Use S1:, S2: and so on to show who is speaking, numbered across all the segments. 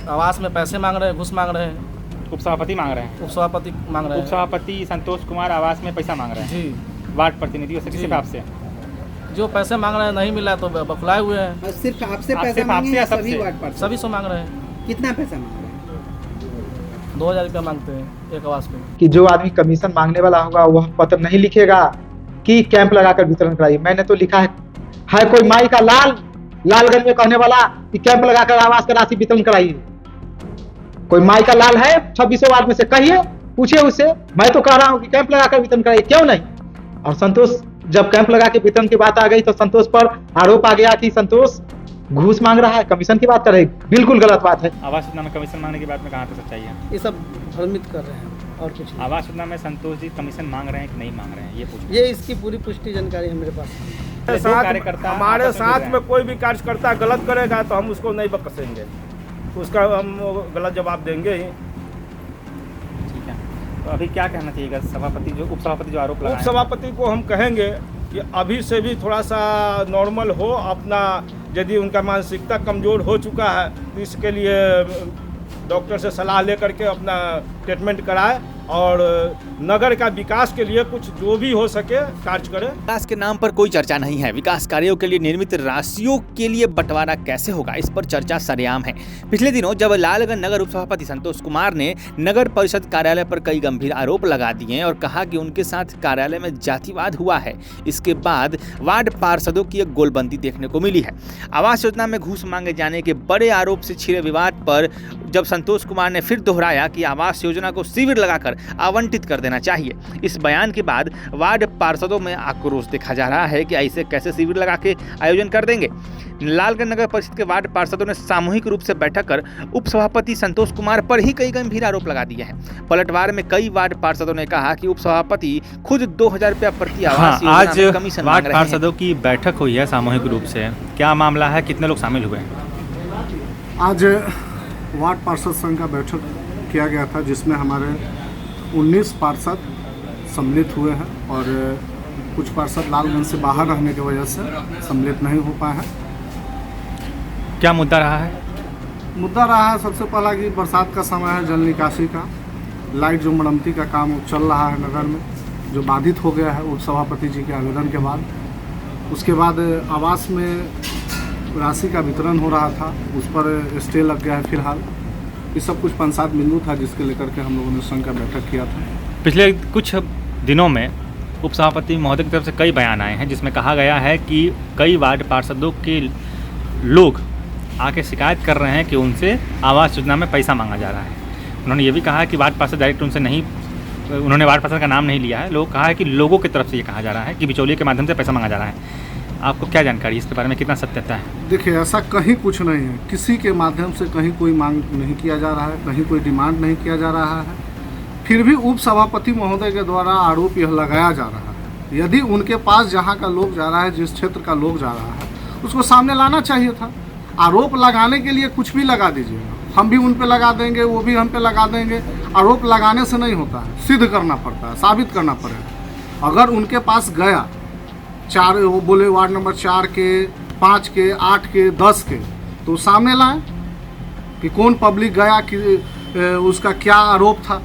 S1: आवास में पैसे मांग रहे हैं, घूस मांग रहे हैं।
S2: उपसभापति मांग रहे हैं।
S1: उपसभापति मांग रहे हैं।
S2: उपसभापति संतोष कुमार आवास में पैसा मांग रहे हैं
S1: जी।
S2: वार्ड प्रतिनिधियों से, किस हिसाब से?
S1: जो पैसे मांग रहे हैं नहीं मिला तो बखलाए हुए हैं।
S3: सिर्फ आपसे
S2: आपसे
S3: पैसा मांगे या
S2: सबसे?
S3: सभी वार्ड पार्षद?
S1: सभी से मांग रहे हैं।
S3: कितना पैसा मांग रहे हैं?
S1: 2000 रुपया मांगते हैं एक आवास पे।
S4: कि जो आदमी कमीशन मांगने वाला होगा वह पत्र नहीं लिखेगा कि कैंप लगाकर वितरण कराइए। मैंने तो लिखा है कोई माई का लालगंज में कहने वाला कि कैंप लगाकर आवास का राशि वितरण कराइए। कोई माई का लाल है 2600 वार्ड में से? कहिए, पूछिए उससे। मैं तो कह रहा हूँ कि कैंप लगाकर वितरण कराइए, क्यों नहीं? और संतोष, जब कैंप लगा के वितरण की बात आ गई तो संतोष पर आरोप आ गया कि संतोष घूस मांग रहा है, कमीशन की बात कर रहे हैं। बिल्कुल गलत बात है।
S2: आवास योजना में कमीशन मांगने की बात में कहाँ तक सच्चाई है?
S1: ये सब भ्रमित कर रहे हैं और कुछ नहीं।
S2: आवास योजना में संतोष जी कमीशन मांग रहे हैं कि नहीं मांग रहे हैं, ये पूछ।
S1: ये इसकी पूरी पुष्टि जानकारी है मेरे पास।
S2: कार्यकर्ता
S5: हमारे
S2: आपस में जुड़
S5: साथ
S2: रहे
S5: में
S2: हैं।
S5: कोई भी कार्यकर्ता गलत करेगा तो हम उसको नहीं बख्शेंगे, उसका हम गलत जवाब देंगे ही।
S2: ठीक है, तो अभी क्या कहना चाहिएगा सभापति जो उपसभापति जो आरोप लगा रहे हैं?
S5: उपसभापति को हम कहेंगे कि अभी से भी थोड़ा सा नॉर्मल हो अपना। यदि उनका मानसिकता कमज़ोर हो चुका है तो इसके लिए डॉक्टर से सलाह लेकर के अपना ट्रीटमेंट कराए और नगर का विकास के लिए कुछ जो भी हो सके कार्य करें।
S6: विकास के नाम पर कोई चर्चा नहीं है। विकास कार्यों के लिए निर्मित राशियों के लिए बंटवारा कैसे होगा, इस पर चर्चा सरेआम है। पिछले दिनों जब लालगंज नगर उपसभापति संतोष कुमार ने नगर परिषद कार्यालय पर कई गंभीर आरोप लगा दिए और कहा कि उनके साथ कार्यालय में जातिवाद हुआ है, इसके बाद वार्ड पार्षदों की एक गोलबंदी देखने को मिली है। आवास योजना में घूस मांगे जाने के बड़े आरोप से छिड़े विवाद पर जब संतोष कुमार ने फिर दोहराया कि आवास योजना को शिविर लगाकर आवंटित कर देना चाहिए। इस बयान के बाद वार्ड पार्षदों में आक्रोश देखा जा रहा है कि ऐसे कैसे शिविर लगा के आयोजन कर देंगे। लालगंज नगर परिषद के वार्ड पार्षदों ने सामूहिक रूप से बैठक कर उपसभापति संतोष कुमार पर ही कई गंभीर आरोप लगा दिए हैं। पलटवार में कई वार्ड पार्षदों ने कहा कि उपसभापति खुद 2000 रुपया प्रति आवास योजना
S2: आज
S6: में कमीशन मांग
S2: वार्ड
S6: रहे हैं।
S2: पार्षदों की बैठक हुई है सामूहिक रूप से, क्या मामला है, कितने लोग शामिल हुए?
S7: आज वार्ड पार्षद संघ का बैठक किया गया था जिसमें हमारे 19 पार्षद सम्मिलित हुए हैं और कुछ पार्षद लालगंज से बाहर रहने की वजह से सम्मिलित नहीं हो पाए हैं।
S2: क्या मुद्दा रहा है?
S7: मुद्दा रहा है सबसे पहला कि बरसात का समय है, जल निकासी का, लाइट जो मरम्मती का काम चल रहा है नगर में, जो बाधित हो गया है उपसभापति जी के आवेदन के बाद। उसके बाद आवास में राशि का वितरण हो रहा था, उस पर स्टे लग गया है फिलहाल। ये सब कुछ 5-7 बिंदु था जिसके लेकर के हम लोगों ने संघ का बैठक किया था।
S2: पिछले कुछ दिनों में उपसभापति महोदय की तरफ से कई बयान आए हैं जिसमें कहा गया है कि कई वार्ड पार्षदों के लोग आके शिकायत कर रहे हैं कि उनसे आवास योजना में पैसा मांगा जा रहा है। उन्होंने ये भी कहा कि वार्ड पार्षद डायरेक्ट उनसे नहीं, उन्होंने वार्ड पार्षद का नाम नहीं लिया है, लोग कहा है कि लोगों की तरफ से ये कहा जा रहा है कि बिचौलिए के माध्यम से पैसा मांगा जा रहा है। आपको क्या जानकारी इसके बारे में, कितना सत्यता है?
S7: देखिए, ऐसा कहीं कुछ नहीं है, किसी के माध्यम से कहीं कोई मांग नहीं किया जा रहा है, कहीं कोई डिमांड नहीं किया जा रहा है। फिर भी उप सभापति महोदय के द्वारा आरोप यह लगाया जा रहा है। यदि उनके पास जहां का लोग जा रहा है, जिस क्षेत्र का लोग जा रहा है, उसको सामने लाना चाहिए था। आरोप लगाने के लिए कुछ भी लगा दीजिएगा, हम भी उन पे लगा देंगे, वो भी हम पे लगा देंगे। आरोप लगाने से नहीं होता है, सिद्ध करना पड़ता है, साबित करना पड़ेगा। अगर उनके पास गया 4, वो बोले वार्ड नंबर 4 के, 5 के, 8 के, 10 के, तो सामने लाएं कि कौन पब्लिक गया, कि उसका क्या आरोप था।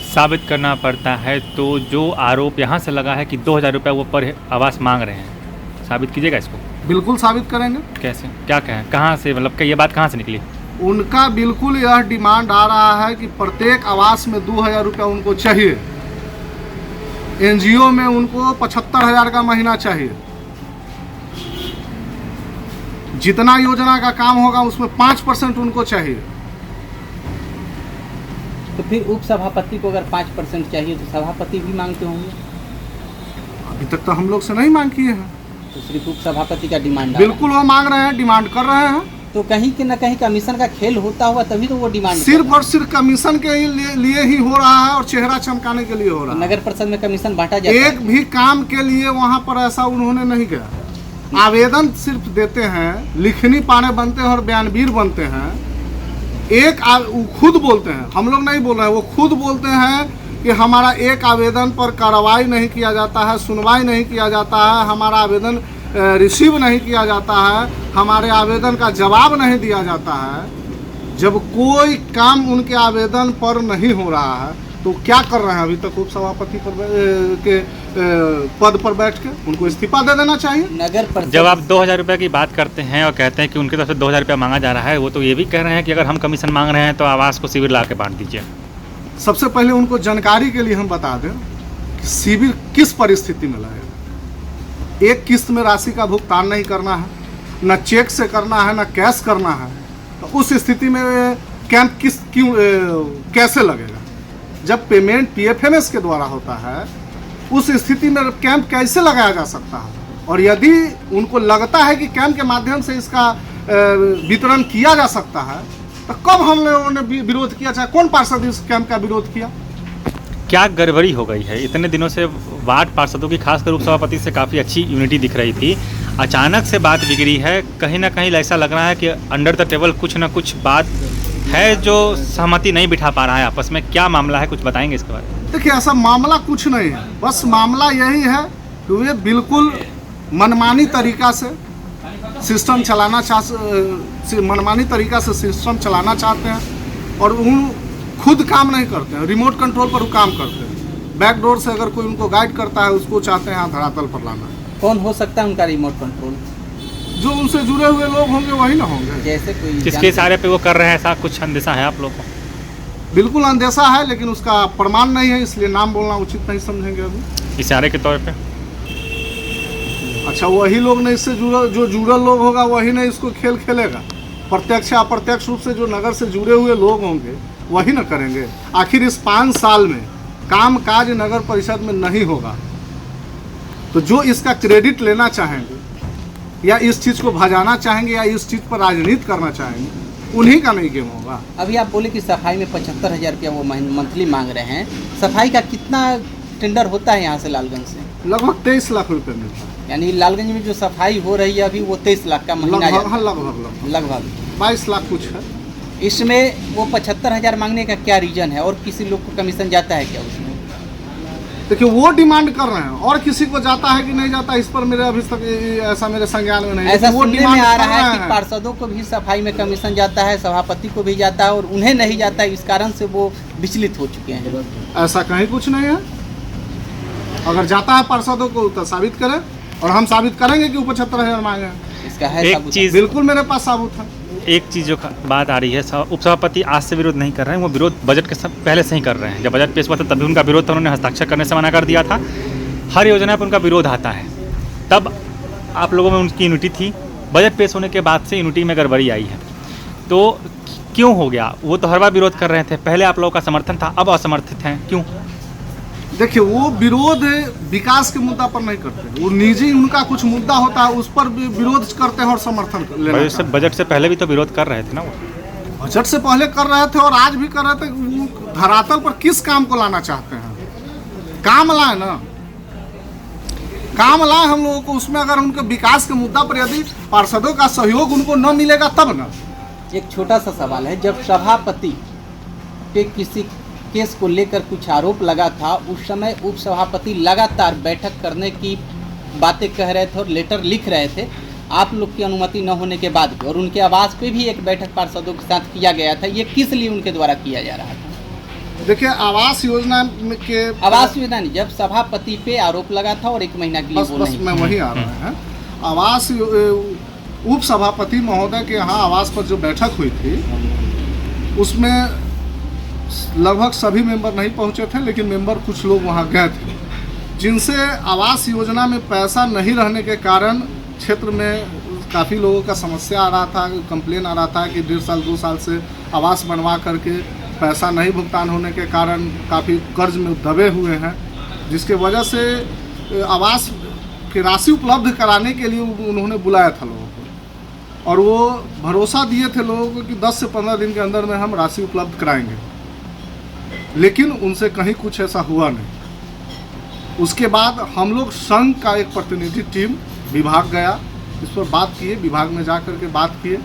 S2: साबित करना पड़ता है। तो जो आरोप यहाँ से लगा है कि 2000 रुपये वो पर आवास मांग रहे हैं, साबित कीजिएगा इसको।
S7: बिल्कुल साबित करेंगे।
S2: कैसे, क्या कहें, कहाँ से, मतलब ये बात कहाँ से निकली?
S7: उनका बिल्कुल यह डिमांड आ रहा है कि प्रत्येक आवास में 2000 रुपया उनको चाहिए। एनजीओ में उनको 75,000 का महीना चाहिए। जितना योजना का काम होगा उसमें 5% उनको चाहिए।
S3: तो फिर उप सभापति को अगर 5% चाहिए तो सभापति भी मांगते होंगे?
S7: अभी तक तो हम लोग से नहीं मांग किए हैं।
S3: तो सिर्फ उप सभापति का डिमांड?
S7: बिल्कुल वो मांग रहे हैं, डिमांड कर रहे हैं।
S3: तो कहीं के न कहीं कमीशन का खेल होता हुआ तभी तो वो डिमांड
S7: सिर्फ और सिर्फ कमीशन के लिए ही हो रहा है और चेहरा चमकाने के लिए हो रहा है।
S3: नगर परिषद में कमीशन बांटा जाता है?
S7: एक भी काम के लिए वहाँ पर ऐसा उन्होंने नहीं किया। आवेदन सिर्फ देते हैं, लिखनी पाने बनते हैं और बयानवीर बनते हैं। वो खुद बोलते हैं, हम लोग नहीं बोल रहे हैं, वो खुद बोलते हैं कि हमारा एक आवेदन पर कार्रवाई नहीं किया जाता है, सुनवाई नहीं किया जाता है, हमारा आवेदन रिसीव नहीं किया जाता है, हमारे आवेदन का जवाब नहीं दिया जाता है। जब कोई काम उनके आवेदन पर नहीं हो रहा है तो क्या कर रहे हैं अभी तक उप सभापति के पद पर बैठ के? उनको इस्तीफा दे देना चाहिए।
S3: नगर परिषद
S2: जब आप 2000 रुपये की बात करते हैं और कहते हैं कि उनकी तरफ से 2000 रुपया मांगा जा रहा है, वो तो ये भी कह रहे हैं कि अगर हम कमीशन मांग रहे हैं तो आवास को शिविर ला के बांट दीजिए।
S7: सबसे पहले उनको जानकारी के लिए हम बता दें कि शिविर किस परिस्थिति में लगेगा। एक किस्त में राशि का भुगतान नहीं करना है, न चेक से करना है, न कैश करना है, तो उस स्थिति में कैंप कैसे लगेगा? जब पेमेंट पीएफएमएस के द्वारा होता है उस स्थिति में कैंप कैसे लगाया जा सकता है? और यदि उनको लगता है कि कैंप के माध्यम से इसका वितरण किया जा सकता है तो कब हम लोगों ने विरोध किया, चाहे कौन पार्षद इस कैंप का विरोध किया?
S2: क्या गड़बड़ी हो गई है? इतने दिनों से वार्ड पार्षदों की खासकर उप सभापति से काफ़ी अच्छी यूनिटी दिख रही थी, अचानक से बात बिगड़ी है। कहीं ना कहीं ऐसा लग रहा है कि अंडर द टेबल कुछ ना कुछ बात है जो सहमति नहीं बिठा पा रहा है आपस में। क्या मामला है, कुछ बताएंगे इसके बारे में?
S7: देखिए, ऐसा मामला कुछ नहीं है, बस मामला यही है कि वे बिल्कुल मनमानी तरीका से सिस्टम चलाना चाहते हैं और उन खुद काम नहीं करते हैं, रिमोट कंट्रोल पर वो काम करते हैं। बैकडोर से अगर कोई उनको गाइड करता है उसको चाहते हैं धरातल पर लाना।
S3: कौन हो सकता है उनका रिमोट कंट्रोल?
S7: जो उनसे जुड़े हुए लोग होंगे वही ना होंगे।
S3: जैसे कोई
S2: किसके इशारे पे वो कर रहे हैं, ऐसा कुछ अंदेशा है आप लोग को?
S7: बिल्कुल अंदेशा है, लेकिन उसका प्रमाण नहीं है, इसलिए नाम बोलना उचित नहीं समझेंगे अभी।
S2: इशारे के तौर पे
S7: अच्छा, वही लोग ने इससे जो जुड़ल लोग होगा वही ने इसको खेल खेलेगा। प्रत्यक्ष अप्रत्यक्ष रूप से जो नगर से जुड़े हुए लोग होंगे वही ना करेंगे। आखिर इस 5 साल में काम काज नगर परिषद में नहीं होगा तो जो इसका क्रेडिट लेना चाहेंगे या इस चीज़ को भजाना चाहेंगे या इस चीज़ पर राजनीति करना चाहेंगे उन्हीं का नहीं गेम होगा।
S3: अभी आप बोले कि सफाई में 75,000 रुपया वो मंथली मांग रहे हैं। सफाई का कितना टेंडर होता है यहाँ से लालगंज से?
S7: लगभग 23 लाख रुपए मिलता है।
S3: यानी लालगंज में जो सफाई हो रही है अभी वो 23 लाख का महीना लगभग
S7: 22 लाख कुछ है।
S3: इसमें वो 75,000 मांगने का क्या रीजन है? और किसी लोग को कमीशन जाता है क्या उसमें?
S7: देखिए, वो डिमांड कर रहे हैं और किसी को जाता है कि नहीं जाता इस पर मेरे अभी तक ऐसा मेरे संज्ञान में नहीं है।
S3: ऐसा
S7: वो
S3: सुनने में आ रहा है कि पार्षदों को भी सफाई में कमीशन जाता है, सभापति को भी जाता है और उन्हें नहीं जाता है, इस कारण से वो विचलित हो चुके हैं।
S7: ऐसा कहीं कुछ नहीं है। अगर जाता है पार्षदों को तो साबित करें और हम साबित करेंगे कि 75,000 मांगे।
S3: इसका है
S2: एक चीज़,
S7: बिल्कुल मेरे पास साबुत है।
S2: एक चीज़ जो बात आ रही है, उप सभापति आज से विरोध नहीं कर रहे हैं, वो विरोध बजट के पहले से ही कर रहे हैं। जब बजट पेश हुआ था तभी उनका विरोध था, उन्होंने हस्ताक्षर करने से मना कर दिया था। हर योजना पर उनका विरोध आता है, तब आप लोगों में उनकी यूनिटी थी। बजट पेश होने के बाद से यूनिटी में गड़बड़ी आई है, तो क्यों हो गया? वो तो हर बार विरोध कर रहे थे, पहले आप लोगों का समर्थन था, अब असमर्थित हैं, क्यों?
S7: देखिए, वो विरोध विकास के मुद्दा पर नहीं करते, वो निजी उनका कुछ मुद्दा होता है उस पर भी विरोध करते हैं और समर्थन लेना।
S2: बजट से पहले भी तो विरोध कर रहे थे ना वो?
S7: बजट से पहले कर रहे थे और आज भी कर रहे थे। वो धरातल पर किस काम को लाना चाहते हैं? काम लाए ना, काम लाए हम लोगों को। उसमें अगर उनके विकास के मुद्दा पर यदि पार्षदों का सहयोग उनको न मिलेगा तब ना।
S3: एक छोटा सा सवाल है, जब सभापति पे किसी केस को लेकर कुछ आरोप लगा था, उस समय उप सभापति लगातार बैठक करने की बातें कह रहे थे और लेटर लिख रहे थे, आप लोग की अनुमति न होने के बाद भी, और उनके आवास पे भी एक बैठक पार्षदों के साथ किया गया था। ये किस लिए उनके द्वारा किया जा रहा था?
S7: देखिए, आवास योजना
S3: नहीं, जब सभापति पे आरोप लगा था और 1 महीना के लिए
S7: बस मैं वही आ रहा है। आवास उप सभापति महोदय के यहाँ आवास पर जो बैठक हुई थी उसमें लगभग सभी मेंबर नहीं पहुंचे थे, लेकिन मेंबर कुछ लोग वहां गए थे, जिनसे आवास योजना में पैसा नहीं रहने के कारण क्षेत्र में काफ़ी लोगों का समस्या आ रहा था, कंप्लेन आ रहा था कि 1.5 साल 2 साल से आवास बनवा करके पैसा नहीं भुगतान होने के कारण काफ़ी कर्ज में दबे हुए हैं, जिसके वजह से आवास की राशि उपलब्ध कराने के लिए उन्होंने बुलाया था लोगों को और वो भरोसा दिए थे लोगों को कि 10 से 15 दिन के अंदर में हम राशि उपलब्ध कराएंगे, लेकिन उनसे कहीं कुछ ऐसा हुआ नहीं। उसके बाद हम लोग संघ का एक प्रतिनिधि टीम विभाग गया, इस पर बात किए, विभाग में जा कर के बात किए।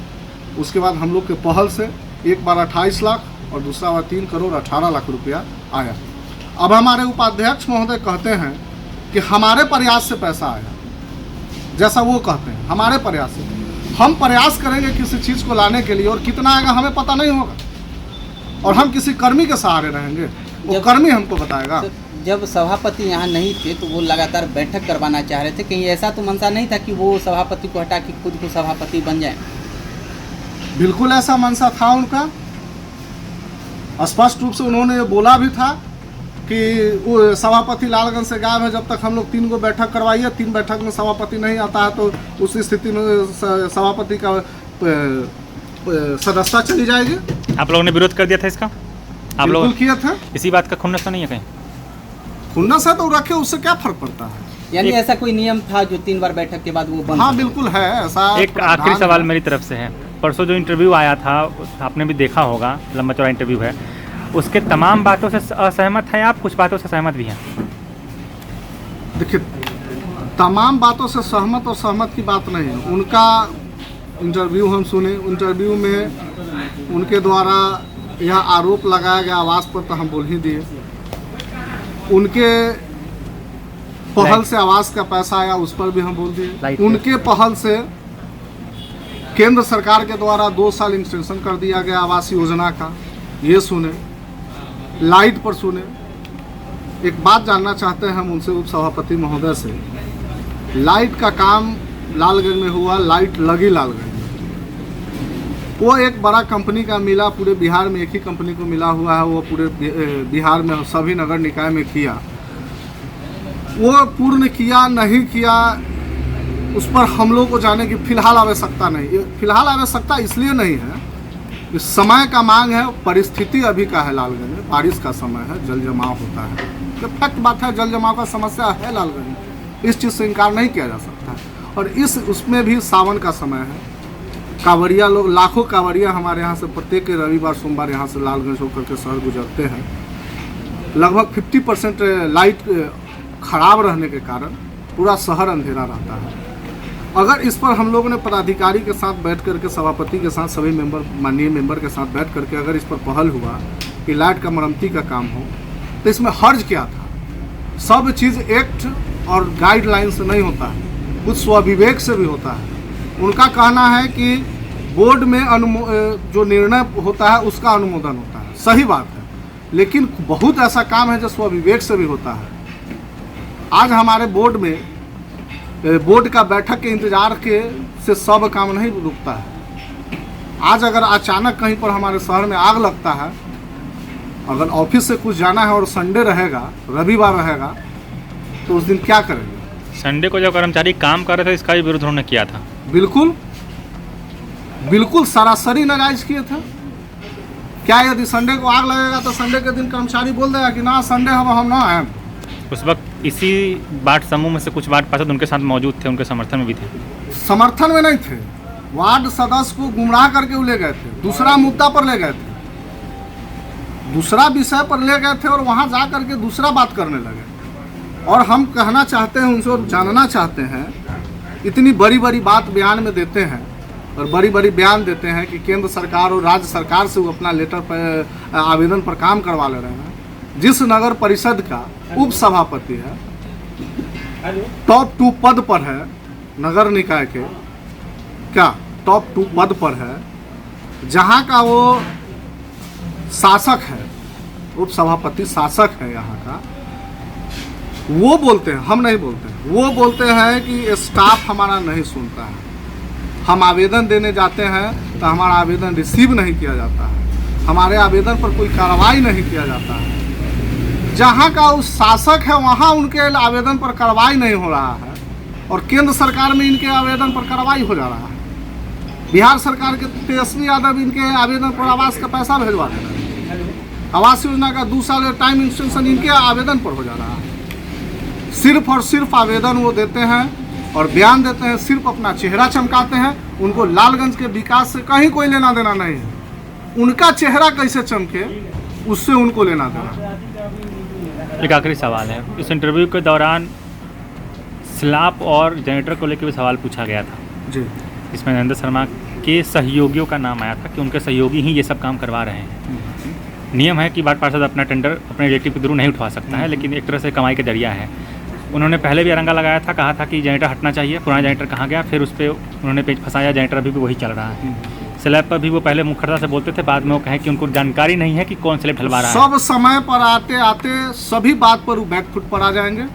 S7: उसके बाद हम लोग के पहल से एक बार 28 लाख और दूसरा बार 3 करोड़ 18 लाख रुपया आया। अब हमारे उपाध्यक्ष महोदय कहते हैं कि हमारे प्रयास से पैसा आया, जैसा वो कहते हैं हमारे प्रयास से। हम प्रयास करेंगे किसी चीज़ को लाने के लिए, और कितना आएगा हमें पता नहीं होगा, और हम किसी कर्मी के सहारे रहेंगे, वो कर्मी हमको बताएगा।
S3: तो जब सभापति यहाँ नहीं थे तो वो लगातार बैठक करवाना चाह रहे थे, कहीं ऐसा तो मंशा नहीं था कि वो सभापति को हटा के खुद को सभापति बन जाए?
S7: बिल्कुल ऐसा मंशा था उनका, स्पष्ट रूप से उन्होंने ये बोला भी था कि वो सभापति लालगंज से गायब है, जब तक हम लोग 3 गो बैठक करवाइए, 3 बैठक में सभापति नहीं आता है तो उस स्थिति में सभापति का सदस्यता चली जाएगी।
S2: आप लोगों ने विरोध कर दिया था इसका? आप
S7: बिल्कुल
S2: लोग
S7: किया था।
S2: इसी बात का खुन्नस तो नहीं है कहीं?
S7: खुन्नस है तो रखे, उससे क्या फर्क पड़ता है?
S3: यानी ऐसा कोई नियम था जो 3 बार बैठक के बाद वो बंद?
S7: हाँ बिल्कुल है ऐसा।
S2: एक आखिरी सवाल मेरी तरफ से है, परसों जो इंटरव्यू आया था आपने भी देखा होगा, लंबा चौड़ा इंटरव्यू है, उसके तमाम बातों से असहमत हैं आप, कुछ बातों से सहमत भी हैं?
S7: देखिए, तमाम बातों से सहमत और सहमत की बात नहीं है। उनका इंटरव्यू हम सुने, इंटरव्यू में उनके द्वारा यह आरोप लगाया गया, आवास पर तो हम बोल ही दिए, उनके पहल से आवास का पैसा आया उस पर भी हम बोल दिए, उनके पहल से केंद्र सरकार के द्वारा 2 साल एक्सटेंशन कर दिया गया आवास योजना का, ये सुने, लाइट पर सुने। एक बात जानना चाहते हैं हम उनसे, उप सभापति महोदय से, लाइट का काम लालगंज में हुआ, लाइट लगी लालगंज में, वो एक बड़ा कंपनी का मिला, पूरे बिहार में एक ही कंपनी को मिला हुआ है, वो पूरे बिहार में सभी नगर निकाय में किया, वो पूर्ण किया नहीं किया उस पर हम लोग को जाने की फिलहाल आवश्यकता नहीं। फिलहाल आवश्यकता इसलिए नहीं है, इस समय का मांग है, परिस्थिति अभी का है लालगंज में, बारिश का समय है, जल जमाव होता है, तो फैक्ट बात है, जल जमाव का समस्या है लालगंज में, इस चीज़ से इनकार नहीं किया जा सकता है। और उसमें भी सावन का समय है, कांवड़िया लोग, लाखों कांवड़िया हमारे यहाँ से प्रत्येक रविवार सोमवार यहाँ से लालगंज होकर के शहर गुजरते हैं। लगभग 50% लाइट खराब रहने के कारण पूरा शहर अंधेरा रहता है। अगर इस पर हम लोगों ने पदाधिकारी के साथ बैठ करके, सभापति के साथ, सभी मेंबर, माननीय मेंबर के साथ बैठ करके अगर इस पर पहल हुआ कि लाइट का मरम्मती का काम हो, तो इसमें हर्ज क्या था? सब चीज़ एक्ट और गाइडलाइन से नहीं होता है, कुछ स्वविवेक से भी होता है। उनका कहना है कि बोर्ड में जो निर्णय होता है उसका अनुमोदन होता है, सही बात है, लेकिन बहुत ऐसा काम है जो स्वविवेक से भी होता है। आज हमारे बोर्ड में बोर्ड का बैठक के इंतजार से सब काम नहीं रुकता है। आज अगर अचानक कहीं पर हमारे शहर में आग लगता है, अगर ऑफिस से कुछ जाना है और संडे रहेगा, रविवार रहेगा, तो उस दिन क्या करेंगे?
S2: संडे को जब कर्मचारी काम कर रहे थे इसका भी विरोध उन्होंने किया था।
S7: बिल्कुल बिल्कुल सरासरी नाजायज किए थे। क्या यदि संडे को आग लगेगा तो संडे के दिन कर्मचारी बोल देगा कि ना संडे हम ना आए?
S2: उस वक्त इसी वार्ड समूह में से कुछ वार्ड पार्षद उनके साथ मौजूद थे, उनके समर्थन में भी थे।
S7: समर्थन में नहीं थे, वार्ड सदस्य को गुमराह करके वो ले गए थे, दूसरा मुद्दा पर ले गए थे, दूसरा विषय पर ले गए थे और वहाँ जा करके दूसरा बात करने लगे। और हम कहना चाहते हैं उनसे और जानना चाहते हैं, इतनी बड़ी बड़ी बात बयान में देते हैं और बड़ी बड़ी बयान देते हैं कि केंद्र सरकार और राज्य सरकार से वो अपना लेटर पर, आवेदन पर काम करवा ले रहे हैं। जिस नगर परिषद का उप सभापति है, टॉप 2 पद पर है, नगर निकाय के क्या टॉप 2 पद पर है, जहाँ का वो शासक है, उप सभापति शासक है यहाँ का, वो बोलते हैं, हम नहीं बोलते हैं, वो बोलते हैं कि स्टाफ हमारा नहीं सुनता है, हम आवेदन देने जाते हैं तो हमारा आवेदन रिसीव नहीं किया जाता है, हमारे आवेदन पर कोई कार्रवाई नहीं किया जाता है। जहाँ का उस शासक है वहाँ उनके आवेदन पर कार्रवाई नहीं हो रहा है और केंद्र सरकार में इनके आवेदन पर कार्रवाई हो जा रहा है। बिहार सरकार के तेजस्वी यादव इनके आवेदन पर आवास का पैसा भिजवा दे रहे हैं, आवास योजना का 2 साल टाइम एक्सटेंशन इनके आवेदन पर हो जा रहा है। सिर्फ और सिर्फ आवेदन वो देते हैं और बयान देते हैं, सिर्फ अपना चेहरा चमकाते हैं। उनको लालगंज के विकास से कहीं कोई लेना देना नहीं है, उनका चेहरा कैसे चमके उससे उनको लेना देना।
S2: एक आखिरी सवाल है, इस इंटरव्यू के दौरान स्लैब और जनरेटर को लेकर भी सवाल पूछा गया था
S7: जी,
S2: इसमें नरेंद्र शर्मा के सहयोगियों का नाम आया था कि उनके सहयोगी ही ये सब काम करवा रहे हैं। नियम है कि वार्ड पार्षद अपना टेंडर अपने रिलेटिव के थ्रू नहीं उठवा सकता है, लेकिन एक तरह से कमाई का जरिया है। उन्होंने पहले भी अरंगा लगाया था, कहा था कि जनरेटर हटना चाहिए, पुराना जनरेटर कहाँ गया, फिर उस पर उन्होंने पेच फंसाया, जनरेटर अभी भी वही चल रहा है। स्लैब पर भी वो पहले मुखरता से बोलते थे, बाद में वो कहे कि उनको जानकारी नहीं है कि कौन स्लैब ढलवा रहा है।
S7: सब समय पर आते आते सभी बात पर वो बैकफुट पर आ जाएंगे।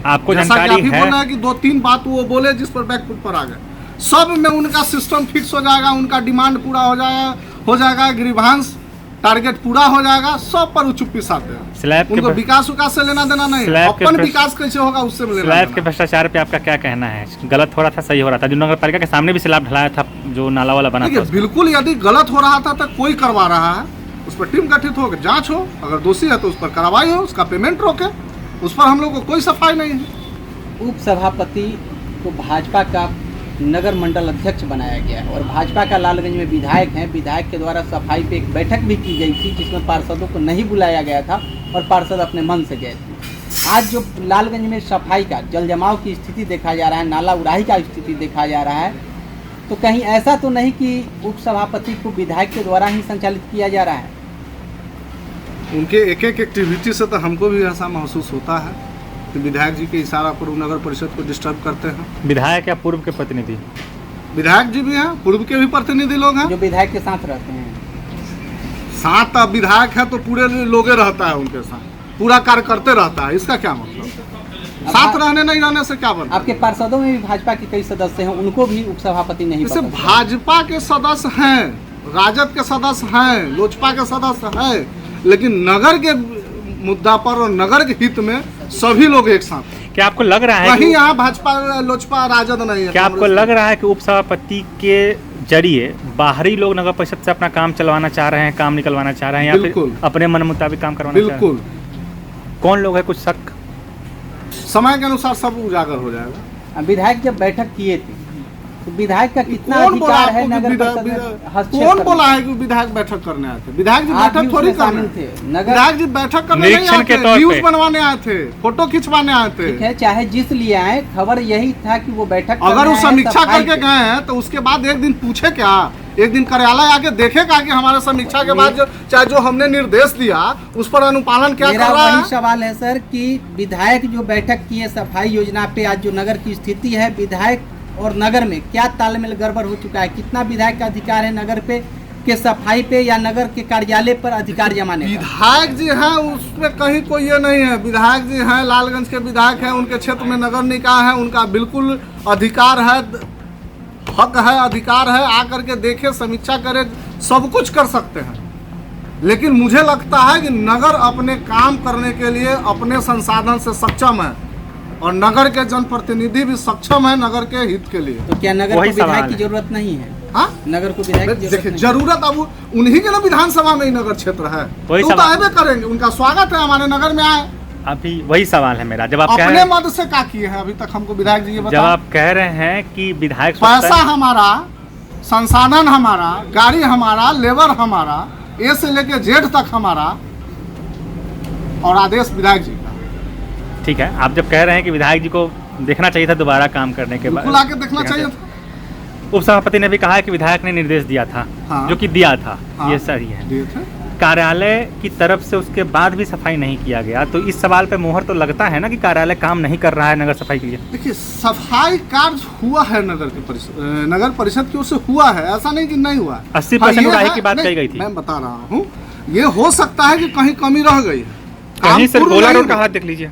S2: आपको
S7: जैसा कि
S2: जानकारी
S7: अभी
S2: है?
S7: बोला है कि 2-3 बात वो बोले जिस पर बैकफुट पर आ गए। सब में उनका सिस्टम फिक्स हो जाएगा, उनका डिमांड पूरा हो जाएगा, ग्रीवांस टारगेट पूरा हो जाएगा, सब पर वो चुप्पी साधते हैं।
S2: स्लैब
S7: उनको
S2: के
S7: विकास से लेना देना नहीं, अपन विकास कैसे होगा उससे लेना
S2: स्लैब के
S7: देना।
S2: भ्रष्टाचार पे आपका क्या कहना है? गलत हो रहा था, सही हो रहा था? जो नगर पालिका के सामने भी स्लैब ढलाया था, जो नाला वाला बना था
S7: देखिए,
S2: उसमें।
S7: बिल्कुल यदि गलत हो रहा था तो कोई करवा रहा है, उस पर टीम गठित हो, जांच हो, अगर दोषी है तो उस पर कार्रवाई हो, उसका पेमेंट रोके, उस पर हम लोग को कोई सफाई नहीं है।
S3: उप सभापति को भाजपा का नगर मंडल अध्यक्ष बनाया गया है और भाजपा का लालगंज में विधायक हैं। विधायक के द्वारा सफाई पे एक बैठक भी की गई थी जिसमें पार्षदों को नहीं बुलाया गया था और पार्षद अपने मन से गए थे। आज जो लालगंज में सफाई का जल जमाव की स्थिति देखा जा रहा है, नाला उड़ाही का स्थिति देखा जा रहा है, तो कहीं ऐसा तो नहीं कि उप सभापति को विधायक के द्वारा ही संचालित किया जा रहा है?
S7: उनके एक एक एक्टिविटी से तो हमको भी ऐसा महसूस होता है कि विधायक जी के इशारा पर वो नगर परिषद को डिस्टर्ब करते हैं।
S2: विधायक या पूर्व के प्रतिनिधि?
S7: विधायक जी भी हैं, पूर्व के भी प्रतिनिधि लोग हैं।
S3: जो विधायक के साथ रहते हैं,
S7: साथ अब विधायक है तो पूरे लोगे रहता है उनके साथ, पूरा कार्य करते रहता है, इसका क्या मतलब? साथ रहने नहीं रहने से क्या बनता?
S3: आपके पार्षदों में भी भाजपा के कई सदस्य हैं, उनको भी उप सभापति नहीं
S7: जैसे
S3: पसंद है।
S7: भाजपा के सदस्य हैं, राजद के सदस्य हैं, लोजपा के सदस्य हैं, लेकिन नगर के मुद्दा पर और नगर के हित में सभी लोग एक साथ हैं।
S2: क्या आपको लग रहा है
S7: कहीं
S2: कि
S7: यहाँ भाजपा लोजपा राजद नहीं है?
S2: क्या आपको लग रहा है कि उप सभापति के जरिए बाहरी लोग नगर परिषद से अपना काम चलवाना चाह रहे हैं, काम निकलवाना चाह रहे हैं, या
S7: बिल्कुल।
S2: फिर अपने मन मुताबिक काम करवाना चाह रहे
S7: बिल्कुल,
S2: हैं? कौन लोग है? कुछ शक?
S7: समय के अनुसार सब उजागर हो जाएगा।
S3: विधायक जब बैठक किए थे तो विधायक का कितना
S7: कौन बोला
S3: अधिकार है
S7: आपको कि
S3: नगर
S7: विधायक-
S3: परिषद में
S7: विधायक-
S3: हस्तक्षेप
S7: कौन
S3: करने
S7: बोला
S3: का?
S7: है कि विधायक बैठक करने आए थे? विधायक जी
S3: आप भी
S7: बैठक थोड़ी
S3: उसमें शामिल
S7: करने
S3: थे।
S7: आए।
S3: नगर
S7: विधायक जी बैठक करने नहीं
S2: निरीक्षण
S7: आए
S2: के
S7: थे,
S2: तौर
S7: न्यूज
S2: पे।
S7: बनवाने आए थे, फोटो खिंचवाने आए थे।
S3: ठीक है, चाहे जिस लिए आए, खबर यही था कि वो बैठक
S7: अगर
S3: करने
S7: वो
S3: आए
S7: समीक्षा
S3: सफाई
S7: करके
S3: पे।
S7: गए हैं तो उसके बाद एक दिन पूछे क्या? एक दिन कार्यालय आके देखेगा कि हमारे समीक्षा के बाद चाहे जो हमने निर्देश दिया उस पर अनुपालन क्या
S3: मेरा
S7: कर रहा
S3: वही
S7: है?
S3: सवाल है सर कि विधायक जो बैठक किए सफाई योजना पे, आज जो नगर की स्थिति है, विधायक और नगर में क्या तालमेल गड़बड़ हो चुका है? कितना विधायक का अधिकार है नगर पे के सफाई पे या नगर के कार्यालय पर अधिकार जमाने का?
S7: विधायक जी हैं, उसमें कहीं कोई ये नहीं है। विधायक जी हैं, लालगंज के विधायक हैं, उनके क्षेत्र में नगर निकाय है, उनका बिल्कुल अधिकार है, हक है, अधिकार है, आकर के देखे, समीक्षा करे, सब कुछ कर सकते हैं। लेकिन मुझे लगता है कि नगर अपने काम करने के लिए अपने संसाधन से सक्षम है और नगर के जनप्रतिनिधि भी सक्षम है नगर के हित के लिए।
S3: तो क्या नगर को
S2: वही सवाल
S3: विधायक की
S2: है।
S3: जरूरत नहीं है?
S7: हाँ,
S3: नगर को विधायक की
S7: देखिए
S3: जरूरत
S7: जरूरत अब उन्हीं के ना विधानसभा में ही नगर क्षेत्र है,
S2: वही
S7: तो वो तो
S2: सवाल।
S7: आएबे करेंगे, उनका स्वागत है, हमारे नगर में आए।
S2: अभी वही सवाल है मेरा। जब आप कह
S7: अपने
S2: रहे हैं,
S7: मद से क्या किए हैं अभी तक हमको विधायक जी ये
S2: जब
S7: बताओ।
S2: आप कह रहे हैं कि विधायक सोचता
S7: पैसा
S2: है-
S7: हमारा, संसाधन हमारा, गाड़ी हमारा, लेबर हमारा, ए से लेके जेड तक हमारा, और आदेश विधायक जी का।
S2: ठीक है, आप जब कह रहे हैं कि विधायक जी को देखना चाहिए था दोबारा काम करने के बाद,
S7: बिल्कुल आके देखना चाहिए था।
S2: उप सभापति ने भी कहा है कि विधायक ने निर्देश दिया था,
S7: हाँ।
S2: जो कि दिया था,
S7: हाँ।
S2: ये सही है।
S7: दिए थे।
S2: कार्यालय की तरफ से उसके बाद भी सफाई नहीं किया गया, तो इस सवाल पे मोहर तो लगता है ना कि कार्यालय काम नहीं कर रहा है नगर सफाई के लिए।
S7: देखिए, सफाई कार्य हुआ है नगर परिषद की ओर से हुआ है, ऐसा नहीं कि नहीं हुआ है।
S2: 80%
S7: ये
S2: उड़ाही
S7: है-
S2: की बात
S7: नहीं,
S2: कही गई थी।
S7: मैं बता रहा हूँ, ये हो सकता है कि कहीं कमी रह गई है,
S2: कहीं
S7: काम
S2: से
S7: पूर्ण
S2: गोला
S7: नहीं
S2: रोड का
S7: हुआ।
S2: हाथ देख लीजिए।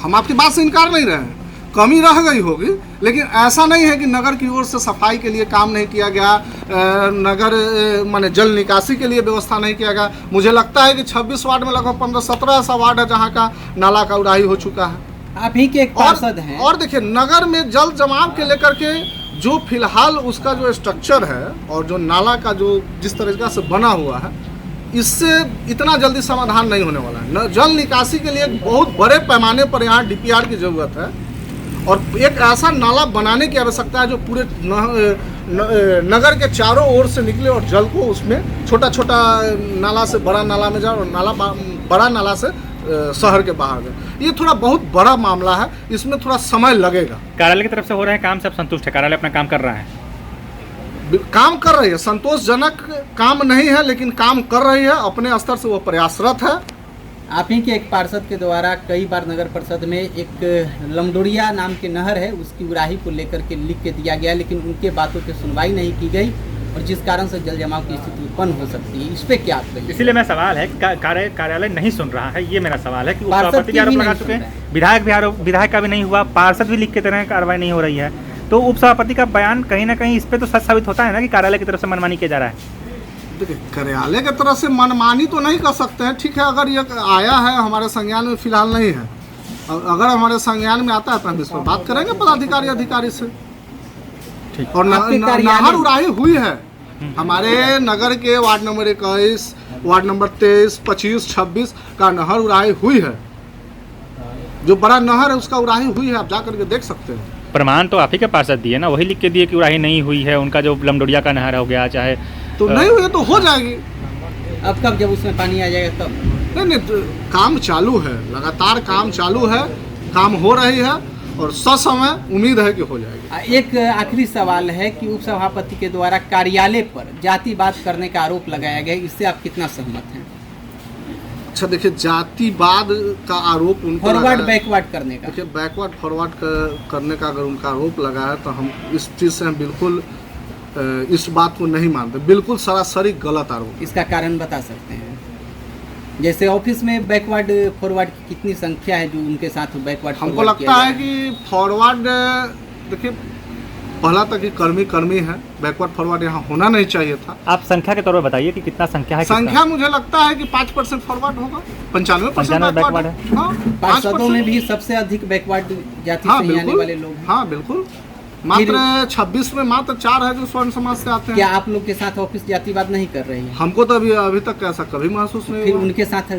S7: हम आपकी बात से इनकार नहीं रहे हैं, कमी रह गई होगी, लेकिन ऐसा नहीं है कि नगर की ओर से सफाई के लिए काम नहीं किया गया, नगर माने जल निकासी के लिए व्यवस्था नहीं किया गया। मुझे लगता है कि 26 वार्ड में लगभग 15-17 ऐसा वार्ड है जहाँ का नाला का उड़ाही हो चुका है।
S3: आप ही के एक पार्षद हैं।
S7: और देखिए, नगर में जल जमाव के लेकर के जो फिलहाल उसका जो स्ट्रक्चर है और जो नाला का जो जिस तरीके से बना हुआ है, इससे इतना जल्दी समाधान नहीं होने वाला है। जल निकासी के लिए बहुत बड़े पैमाने पर यहाँ DPR की ज़रूरत है और एक ऐसा नाला बनाने की आवश्यकता है जो पूरे नगर के चारों ओर से निकले और जल को उसमें छोटा छोटा नाला से बड़ा नाला में जाए और बड़ा नाला से शहर के बाहर गए। ये थोड़ा बहुत बड़ा मामला है, इसमें थोड़ा समय लगेगा।
S2: कार्यालय की तरफ से हो रहे हैं काम से आप संतुष्ट है? कार्यालय अपना काम कर रहा है?
S7: काम कर रही है, संतोषजनक काम नहीं है लेकिन काम कर रही है, अपने स्तर से वो प्रयासरत है।
S3: आप ही के एक पार्षद के द्वारा कई बार नगर परिषद में एक लमडोरिया नाम के नहर है उसकी उड़ाही को लेकर के लिख के दिया गया, लेकिन उनके बातों की सुनवाई नहीं की गई और जिस कारण से जल जमाव की स्थिति उत्पन्न हो सकती है। इस पे क्या आप कहिए?
S2: इसीलिए मेरा सवाल है कार्यालय नहीं सुन रहा है, ये मेरा सवाल है कि
S3: पार्षद
S2: उपसभापति
S3: की
S2: आरोप
S3: भी
S2: लगा
S3: नहीं
S2: चुके
S3: सुन
S2: हैं, विधायक का भी नहीं हुआ, पार्षद भी लिख के दे रहे हैं, कार्रवाई नहीं हो रही है। तो उपसभापति का बयान कहीं ना कहीं इस पे तो सच साबित होता है ना कि कार्यालय की तरफ से मनमानी किया जा रहा है।
S7: देखिए, कार्यालय की तरफ से मनमानी तो नहीं कर सकते हैं, ठीक है। अगर ये आया है हमारे संज्ञान में फिलहाल नहीं है, अगर हमारे संज्ञान में आता है तो हम इस पर बात करेंगे पदाधिकारी अधिकारी से।
S2: ठीक।
S7: और
S3: आपके कार्यालय-
S7: नहर उड़ाही हुई है हमारे नगर के वार्ड नंबर 21, वार्ड नंबर 23, 25, 26 का नहर उड़ाही हुई है। जो बड़ा नहर है उसका उड़ाही हुई है, आप जा करके देख सकते हैं।
S2: प्रमाण तो आप ही के पार्षद दिए ना, वही लिख के दिए कि उड़ाही नहीं हुई है, उनका जो लमडोरिया का नहर हो गया चाहे
S7: तो नहीं हुई तो हो जाएगी।
S3: अब कब जब उसमें पानी आ जाएगा तब?
S7: नहीं, काम चालू है, लगातार काम चालू है, काम हो रही है और ससमय उम्मीद है कि हो जाएगी।
S3: एक आखिरी सवाल है कि उप सभापति के द्वारा कार्यालय पर जातिवाद करने का आरोप लगाया गया, इससे आप कितना सहमत हैं?
S7: अच्छा देखिए, जातिवाद का आरोप उनको
S3: फॉरवर्ड
S7: लगा है।
S3: बैकवर्ड करने का?
S7: देखिए, बैकवर्ड फॉरवर्ड करने का अगर उनका आरोप लगा है तो हम इस चीज़ से हम बिल्कुल इस बात को नहीं मानते, बिल्कुल सरासरी गलत आरोप।
S3: इसका कारण बता सकते हैं? जैसे ऑफिस में बैकवर्ड फॉरवर्ड की कितनी संख्या है जो उनके साथ बैकवर्ड
S7: हमको
S3: फॉरवर्ड
S7: लगता
S3: किया
S7: है
S3: जा
S7: कि फॉरवर्ड, देखिए पहला तक कर्मी कर्मी है, बैकवर्ड फॉरवर्ड यहाँ होना नहीं चाहिए था।
S2: आप संख्या के तौर पर बताइए कि कितना संख्या है।
S7: संख्या मुझे लगता है कि 5% फॉरवर्ड होगा, 95% बैकवर्ड है। हाँ,
S3: पार्षदों
S7: 5%
S3: में भी सबसे अधिक बैकवर्ड जाति
S7: हाँ
S3: से आने वाले लोग
S7: बिल्कुल,
S3: हैं।
S7: हाँ बिल्कुल। मात्र 26 में मात्र 4 है जो स्वर्ण समाज से आते
S3: क्या
S7: हैं।
S3: आप लोग के साथ ऑफिस जातिवाद नहीं कर रही है?
S7: हमको तो अभी तक ऐसा कभी महसूस नहीं
S3: फिर
S7: हुआ।
S3: उनके साथ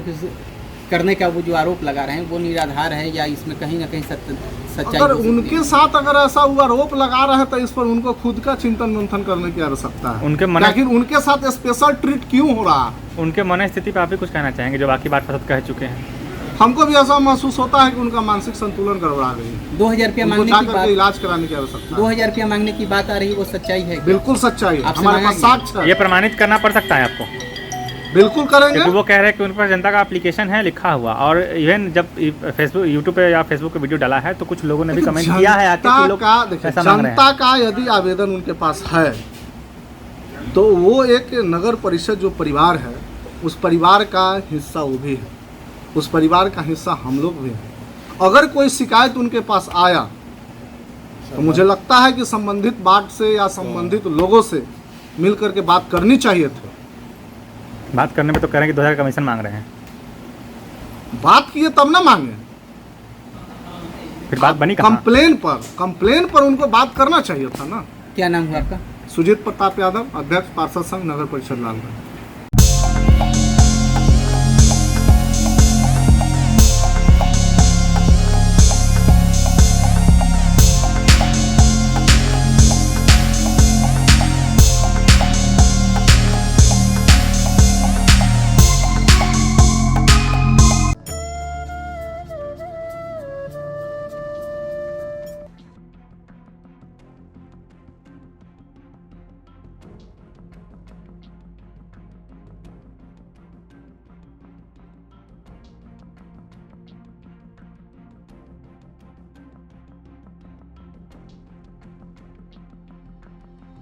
S3: करने का वो जो आरोप लगा रहे हैं वो निराधार है या इसमें कहीं ना कहीं सच्चाई
S7: अगर
S3: हो सकती
S7: उनके
S3: है?
S7: साथ अगर ऐसा हुआ आरोप लगा रहे हैं तो इस पर उनको खुद का चिंतन मंथन करने की आवश्यकता है।
S2: उनके मन-
S7: लेकिन उनके साथ स्पेशल ट्रीट क्यों हो रहा है?
S2: उनके मन स्थिति पर आप भी कुछ कहना चाहेंगे जो बाकी बात कह चुके हैं?
S7: हमको भी ऐसा महसूस होता है कि उनका मानसिक संतुलन गड़बड़ा गई है।
S3: 2000 रुपया
S7: उनको
S3: मांगने
S7: जा
S3: की
S7: करके
S3: बात,
S7: इलाज कराने की आवश्यकता है।
S3: 2000 रुपया मांगने की बात आ रही है, वो सच्चाई है क्या?
S7: बिल्कुल सच्चाई है,
S3: आपसे
S7: हमारे पास
S3: मांगा
S7: साक्ष्य है।
S2: ये प्रमाणित करना पड़ सकता है आपको,
S7: बिल्कुल करेंगे।
S2: क्योंकि वो कह रहे हैं कि उन पर जनता का एप्लीकेशन है लिखा हुआ, और इवन जब फेसबुक यूट्यूब पे या फेसबुक पे वीडियो डाला है तो कुछ लोगों ने भी कमेंट किया है आके कि लोग
S7: देखिए,
S2: ऐसा मांग रहे हैं।
S7: जनता का यदि आवेदन उनके पास है तो वो एक नगर परिषद जो परिवार है उस परिवार का हिस्सा वो भी है, उस परिवार का हिस्सा हम लोग भी हैं। अगर कोई शिकायत उनके पास आया तो मुझे लगता है कि संबंधित वार्ड से या संबंधित लोगों से मिल करके बात करनी चाहिए थी।
S2: बात करने में तो कह रहे हैं कि 2000 कमीशन मांग रहे हैं,
S7: बात किए तब ना मांगे।
S2: फिर बात बनी कहाँ?
S7: कंप्लेन पर उनको बात करना चाहिए था ना।
S3: क्या नाम हुआ आपका?
S7: सुजीत प्रताप यादव, अध्यक्ष पार्षद संघ नगर परिषद लालगंज।